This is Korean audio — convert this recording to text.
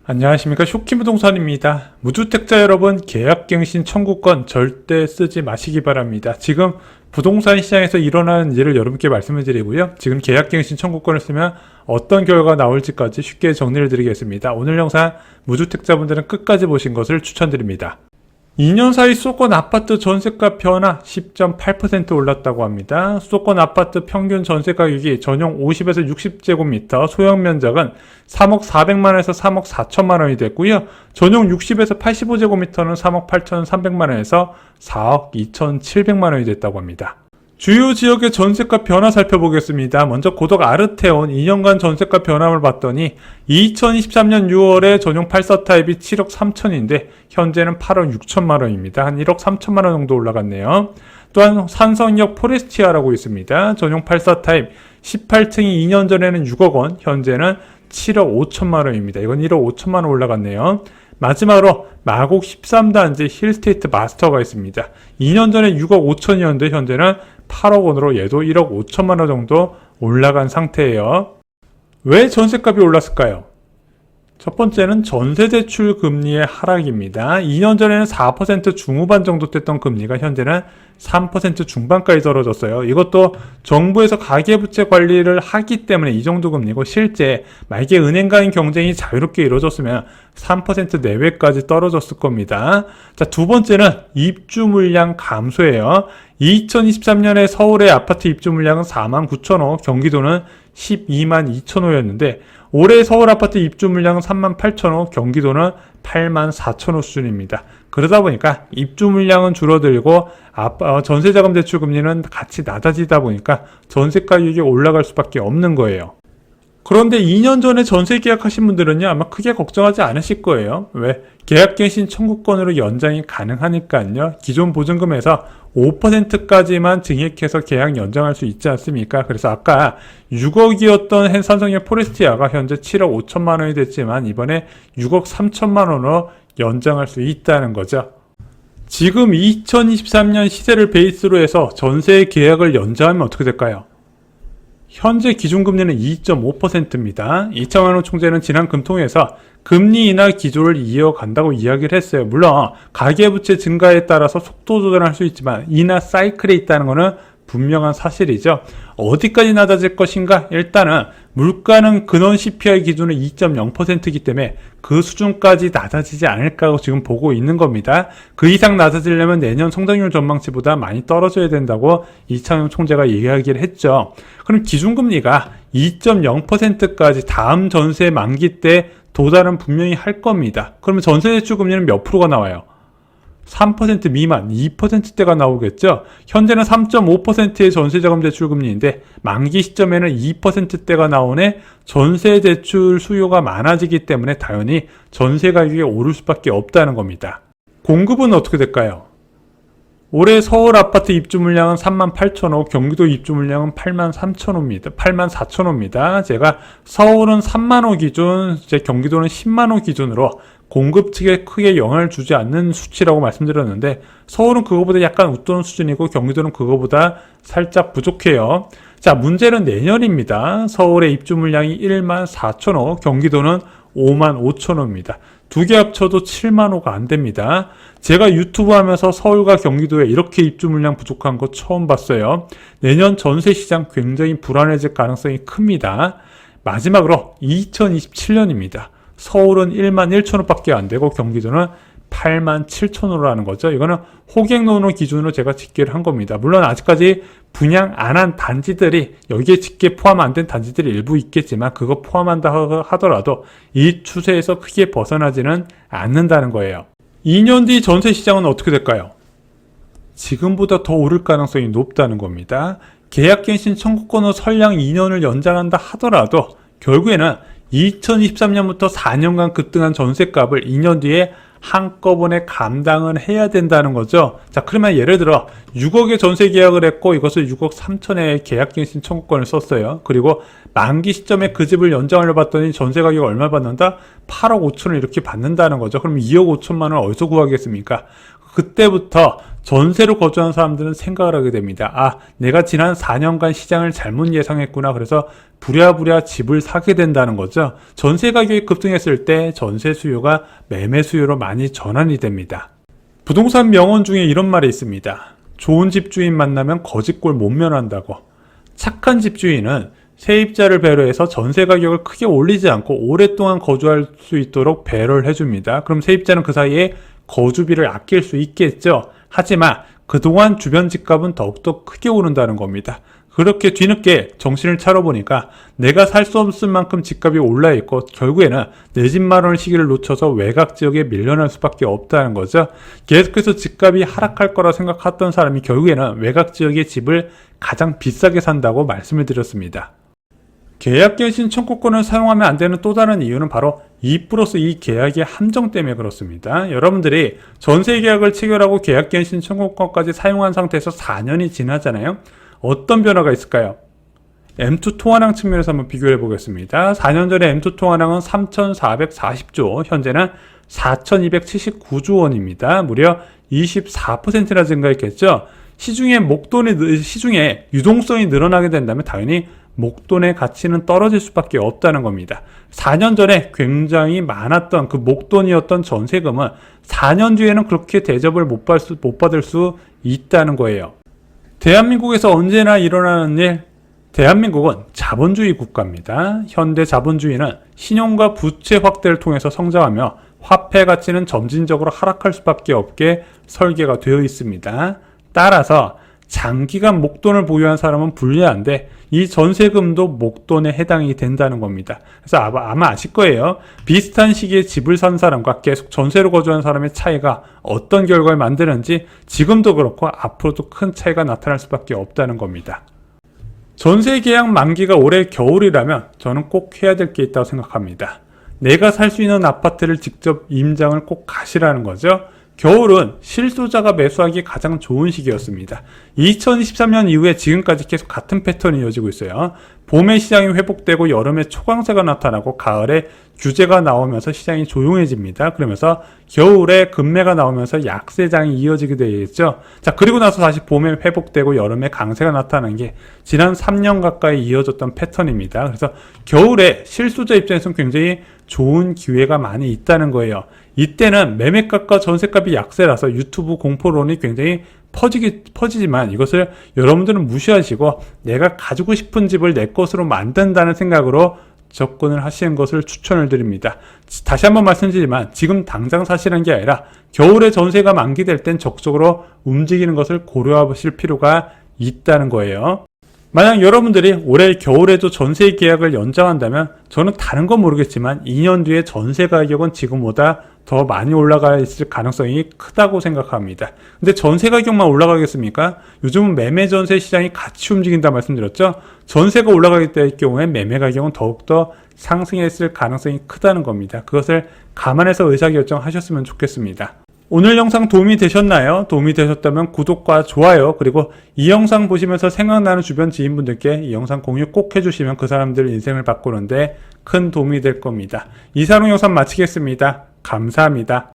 안녕하십니까. 쇼키부동산입니다. 무주택자 여러분, 계약갱신 청구권 절대 쓰지 마시기 바랍니다. 지금 부동산 시장에서 일어나는 일을 여러분께 말씀을 드리고요. 지금 계약갱신 청구권을 쓰면 어떤 결과가 나올지까지 쉽게 정리를 드리겠습니다. 오늘 영상 무주택자분들은 끝까지 보신 것을 추천드립니다. 2년 사이 수도권 아파트 전세가 변화 10.8% 올랐다고 합니다. 수도권 아파트 평균 전세 가격이 전용 50에서 60제곱미터, 소형 면적은 3억 400만원에서 3억 4천만원이 됐고요. 전용 60에서 85제곱미터는 3억 8천3백만원에서 4억 2천7백만원이 됐다고 합니다. 주요 지역의 전세가 변화 살펴보겠습니다. 먼저 고덕 아르테온 2년간 전세가 변화를 봤더니 2023년 6월에 전용 84 타입이 7억 3천인데 현재는 8억 6천만원입니다. 한 1억 3천만원 정도 올라갔네요. 또한 산성역 포레스티아라고 있습니다. 전용 84 타입 18층이 2년 전에는 6억원, 현재는 7억 5천만원입니다. 이건 1억 5천만원 올라갔네요. 마지막으로 마곡 13단지 힐스테이트 마스터가 있습니다. 2년 전에 6억 5천이었는데 현재는 8억 원으로 얘도 1억 5천만 원 정도 올라간 상태예요. 왜 전세값이 올랐을까요? 첫 번째는 전세대출 금리의 하락입니다. 2년 전에는 4% 중후반 정도 됐던 금리가 현재는 3% 중반까지 떨어졌어요. 이것도 정부에서 가계부채 관리를 하기 때문에 이 정도 금리고, 실제 만약에 은행과의 경쟁이 자유롭게 이루어졌으면 3% 내외까지 떨어졌을 겁니다. 자, 두 번째는 입주 물량 감소예요. 2023년에 서울의 아파트 입주 물량은 4만 9천 호, 경기도는 12만 2천 호였는데 올해 서울 아파트 입주 물량은 3만 8천 호, 경기도는 8만 4천 호 수준입니다. 그러다 보니까 입주 물량은 줄어들고 전세자금 대출 금리는 같이 낮아지다 보니까 전세 가격이 올라갈 수밖에 없는 거예요. 그런데 2년 전에 전세 계약하신 분들은요, 아마 크게 걱정하지 않으실 거예요. 왜? 계약갱신 청구권으로 연장이 가능하니까요. 기존 보증금에서 5%까지만 증액해서 계약 연장할 수 있지 않습니까? 그래서 아까 6억이었던 산성역 포레스티아가 현재 7억 5천만 원이 됐지만 이번에 6억 3천만 원으로 연장할 수 있다는 거죠. 지금 2023년 시세를 베이스로 해서 전세 계약을 연장하면 어떻게 될까요? 현재 기준금리는 2.5%입니다. 이창환 총재는 지난 금통에서 금리 인하 기조를 이어간다고 이야기를 했어요. 물론 가계부채 증가에 따라서 속도 조절할 수 있지만 인하 사이클에 있다는 것은 분명한 사실이죠. 어디까지 낮아질 것인가? 일단은 물가는 근원 CPI 기준은 2.0%이기 때문에 그 수준까지 낮아지지 않을까 지금 보고 있는 겁니다. 그 이상 낮아지려면 내년 성장률 전망치보다 많이 떨어져야 된다고 이창용 총재가 이야기를 했죠. 그럼 기준금리가 2.0%까지 다음 전세 만기 때 도달은 분명히 할 겁니다. 그러면 전세대출 금리는 몇 프로가 나와요? 3% 미만, 2%대가 나오겠죠. 현재는 3.5%의 전세자금 대출 금리인데 만기 시점에는 2%대가 나오네. 전세대출 수요가 많아지기 때문에 당연히 전세 가격이 오를 수밖에 없다는 겁니다. 공급은 어떻게 될까요? 올해 서울 아파트 입주 물량은 3만 8천 호, 경기도 입주 물량은 8만 3천 호입니다. 8만 4천 호입니다. 제가 서울은 3만 호 기준, 경기도는 10만 호 기준으로 공급 측에 크게 영향을 주지 않는 수치라고 말씀드렸는데 서울은 그거보다 약간 웃도는 수준이고 경기도는 그거보다 살짝 부족해요. 자, 문제는 내년입니다. 서울의 입주 물량이 1만 4천 호, 경기도는 5만 5천 호입니다. 두 개 합쳐도 7만 호가 안 됩니다. 제가 유튜브 하면서 서울과 경기도에 이렇게 입주 물량 부족한 거 처음 봤어요. 내년 전세 시장 굉장히 불안해질 가능성이 큽니다. 마지막으로 2027년입니다. 서울은 1만 1천 호밖에 안 되고 경기도는 8만 7천 호라는 거죠. 이거는 호갱노노 기준으로 제가 집계를 한 겁니다. 물론 아직까지 분양 안 한 단지들이, 여기에 집계 포함 안 된 단지들이 일부 있겠지만 그거 포함한다 하더라도 이 추세에서 크게 벗어나지는 않는다는 거예요. 2년 뒤 전세 시장은 어떻게 될까요? 지금보다 더 오를 가능성이 높다는 겁니다. 계약갱신 청구권으로 설령 2년을 연장한다 하더라도 결국에는 2023년부터 4년간 급등한 전세값을 2년 뒤에 한꺼번에 감당을 해야 된다는 거죠. 자, 그러면 예를 들어 6억의 전세 계약을 했고 이것을 6억 3천의 계약갱신 청구권을 썼어요. 그리고 만기 시점에 그 집을 연장하려 봤더니 전세 가격이 얼마 받는다? 8억 5천을 이렇게 받는다는 거죠. 그럼 2억 5천만 원 어디서 구하겠습니까? 그때부터 전세로 거주하는 사람들은 생각을 하게 됩니다. 아, 내가 지난 4년간 시장을 잘못 예상했구나. 그래서 부랴부랴 집을 사게 된다는 거죠. 전세 가격이 급등했을 때 전세 수요가 매매 수요로 많이 전환이 됩니다. 부동산 명언 중에 이런 말이 있습니다. 좋은 집주인 만나면 거짓골 못 면한다고. 착한 집주인은 세입자를 배려해서 전세 가격을 크게 올리지 않고 오랫동안 거주할 수 있도록 배려를 해줍니다. 그럼 세입자는 그 사이에 거주비를 아낄 수 있겠죠. 하지만 그동안 주변 집값은 더욱더 크게 오른다는 겁니다. 그렇게 뒤늦게 정신을 차려보니까 내가 살 수 없을 만큼 집값이 올라있고 결국에는 내 집 마련의 시기를 놓쳐서 외곽 지역에 밀려날 수밖에 없다는 거죠. 계속해서 집값이 하락할 거라 생각했던 사람이 결국에는 외곽 지역의 집을 가장 비싸게 산다고 말씀을 드렸습니다. 계약갱신 청구권을 사용하면 안 되는 또 다른 이유는 바로 2+2 계약의 함정 때문에 그렇습니다. 여러분들이 전세 계약을 체결하고 계약갱신 청구권까지 사용한 상태에서 4년이 지나잖아요. 어떤 변화가 있을까요? M2 통화량 측면에서 한번 비교해 보겠습니다. 4년 전에 M2 통화량은 3,440조, 현재는 4,279조 원입니다. 무려 24%나 증가했겠죠. 시중에 유동성이 늘어나게 된다면 당연히 목돈의 가치는 떨어질 수밖에 없다는 겁니다. 4년 전에 굉장히 많았던 그 목돈이었던 전세금은 4년 뒤에는 그렇게 대접을 못 받을 수 있다는 거예요. 대한민국에서 언제나 일어나는 일, 대한민국은 자본주의 국가입니다. 현대 자본주의는 신용과 부채 확대를 통해서 성장하며 화폐 가치는 점진적으로 하락할 수밖에 없게 설계가 되어 있습니다. 따라서 장기간 목돈을 보유한 사람은 불리한데 이 전세금도 목돈에 해당이 된다는 겁니다. 그래서 아마 아실 거예요. 비슷한 시기에 집을 산 사람과 계속 전세로 거주한 사람의 차이가 어떤 결과를 만드는지 지금도 그렇고 앞으로도 큰 차이가 나타날 수밖에 없다는 겁니다. 전세 계약 만기가 올해 겨울이라면 저는 꼭 해야 될 게 있다고 생각합니다. 내가 살 수 있는 아파트를 직접 임장을 꼭 가시라는 거죠. 겨울은 실소자가 매수하기 가장 좋은 시기였습니다. 2023년 이후에 지금까지 계속 같은 패턴이 이어지고 있어요. 봄에 시장이 회복되고 여름에 초강세가 나타나고 가을에 규제가 나오면서 시장이 조용해집니다. 그러면서 겨울에 급매가 나오면서 약세장이 이어지게 되겠죠. 자, 그리고 나서 다시 봄에 회복되고 여름에 강세가 나타나는 게 지난 3년 가까이 이어졌던 패턴입니다. 그래서 겨울에 실소자 입장에서는 굉장히 좋은 기회가 많이 있다는 거예요. 이때는 매매값과 전세값이 약세라서 유튜브 공포론이 굉장히 퍼지지만 이것을 여러분들은 무시하시고 내가 가지고 싶은 집을 내 것으로 만든다는 생각으로 접근을 하시는 것을 추천을 드립니다. 다시 한번 말씀드리지만 지금 당장 사시는 게 아니라 겨울에 전세가 만기될 땐 적극적으로 움직이는 것을 고려하실 필요가 있다는 거예요. 만약 여러분들이 올해 겨울에도 전세 계약을 연장한다면 저는 다른 건 모르겠지만 2년 뒤에 전세 가격은 지금보다 더 많이 올라가 있을 가능성이 크다고 생각합니다. 근데 전세 가격만 올라가겠습니까? 요즘은 매매 전세 시장이 같이 움직인다 말씀드렸죠? 전세가 올라가게 될 경우에 매매 가격은 더욱더 상승했을 가능성이 크다는 겁니다. 그것을 감안해서 의사결정하셨으면 좋겠습니다. 오늘 영상 도움이 되셨나요? 도움이 되셨다면 구독과 좋아요, 그리고 이 영상 보시면서 생각나는 주변 지인분들께 이 영상 공유 꼭 해주시면 그 사람들 인생을 바꾸는데 큰 도움이 될 겁니다. 이상으로 영상 마치겠습니다. 감사합니다.